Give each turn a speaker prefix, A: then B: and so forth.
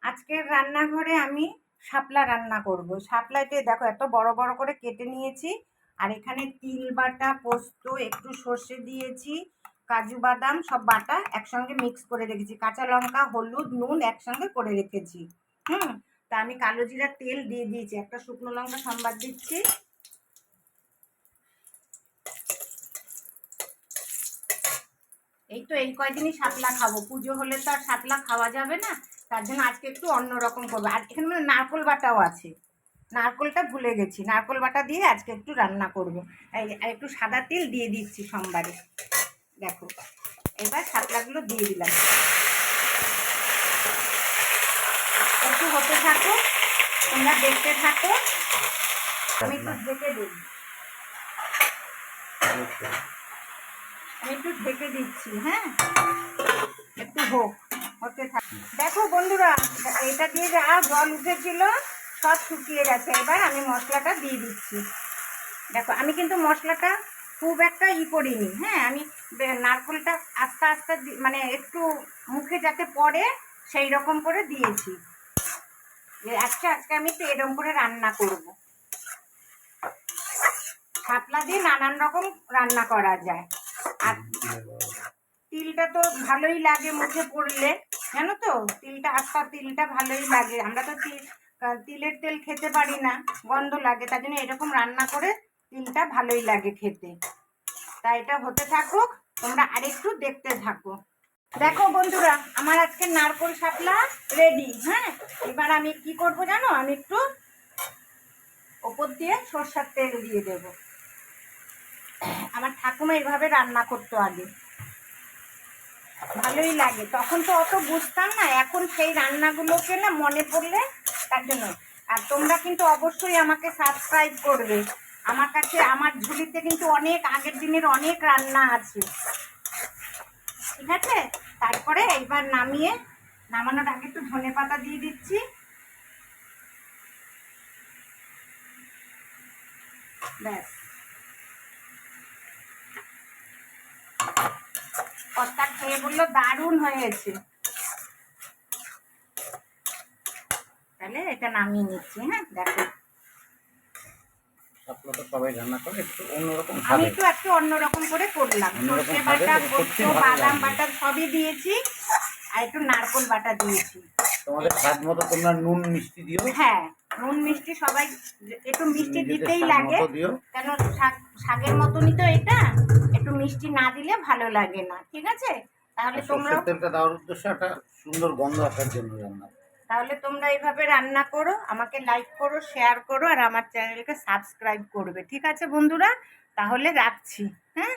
A: আজকের রান্নাঘরে আমি শাপলা রান্না করব। শাপলাতে দেখো এত বড় বড় করে কেটে নিয়েছি। আর এখানে তিল বাটা, পোস্ত, একটু সর্ষে দিয়েছি, কাজু বাদাম সব বাটা একসঙ্গে মিক্স করে রেখেছি, কাঁচা লঙ্কা, হলুদ, নুন একসঙ্গে করে রেখেছি। তা আমি কালো জিরা তেল দিয়ে দিয়েছি, একটা শুকনো লঙ্কা সম্বাদ দিচ্ছি। এই তো এই কয়দিনই শাপলা খাবো, পুজো হলে তো আর শাপলা খাওয়া যাবে না, তার জন্য আজকে একটু অন্যরকম করবো। আর এখানে মানে নারকোল বাটাও আছে, নারকোলটা ভুলে গেছি, নারকোল বাটা দিয়ে আজকে একটু রান্না করবো। আর একটু সাদা তেল দিয়ে দিচ্ছি সোমবারে। দেখো এবার শাপলাগুলো দিয়ে দিলাম, একটু হতে থাকো, তোমরা দেখতে থাকো, আমি একটু ঢেকে দিই, আমি একটু ঢেকে দিচ্ছি। হ্যাঁ, একটু হোক, হতে থাকে। দেখো বন্ধুরা, এটা দিয়ে যা জল উঠেছিল সব শুকিয়ে গেছে। এবার আমি মশলাটা দিয়ে দিচ্ছি। দেখো আমি কিন্তু মশলাটা খুব একটা করিনি। হ্যাঁ, আমি নারকেলটা আস্তে আস্তে মানে একটু মুখে যাতে পড়ে সেই রকম করে দিয়েছি। আজকে আমি একটু এরকম করে রান্না করব। শাপলা দিয়ে নানান রকম রান্না করা যায়। আর তিলটা তো ভালোই লাগে মুখে পড়লে, জানো তো, তিলটা আস্তা তিলটা ভালোই লাগে। আমরা তো তিলের তেল খেতে পারি না, গন্ধ লাগে, তার জন্য এরকম রান্না করে তিলটা ভালোই লাগে খেতে। তাই এটা হতে থাকুক, তোমরা আরেকটু দেখতে থাকো। দেখো বন্ধুরা, আমার আজকে নারকোল শাপলা রেডি। হ্যাঁ, এবার আমি কি করব জানো, আমি একটু ওপর দিয়ে সরষের তেল দিয়ে দেব। আমার ঠাকুমা এইভাবে রান্না করতো আগে, ভালোই লাগে। তখন তো অত বুঝতাম না, এখন সেই রান্নাগুলোকে না মনে পড়লে তার জন্য। আর তোমরা কিন্তু অবশ্যই আমাকে সাবস্ক্রাইব করবে। আমার কাছে আমার ঝুলিতে কিন্তু অনেক আগের দিনের অনেক রান্না আছে, ঠিক আছে। তারপরে এইবার নামানোর আগে একটু ধনে পাতা দিয়ে দিচ্ছি। ব্যাস, কর্তা খেয়ে বললো দারুণ হয়েছে। তাহলে এটা নামিয়ে নিচ্ছি। হ্যাঁ দেখো,
B: সবাই রান্না করে একটু অন্যরকম,
A: আমি একটু অন্যরকম করে করলাম। সর্ষে বাটা, পোস্ত, বাদাম বাটা সবই দিয়েছি, আর একটু নারকোল বাটা দিয়েছি।
B: তোমাদের স্বাদ মতো তোমরা নুন মিষ্টি দিও।
A: হ্যাঁ, নুন মিষ্টি সবাই একটু মিষ্টি দিতেই লাগে, কেন শাকের মতনই তো এটা, একটু মিষ্টি না দিলে ভালো লাগে না, ঠিক আছে। তাহলে তোমরা
B: তেলটা দেওয়ার উদ্দেশ্য একটা সুন্দর গন্ধ আসার জন্য রান্না।
A: তাহলে তোমরা এইভাবে রান্না করো, আমাকে লাইক করো, শেয়ার করো, আর আমার চ্যানেলকে সাবস্ক্রাইব করবে, ঠিক আছে বন্ধুরা। তাহলে রাখছি। হ্যাঁ।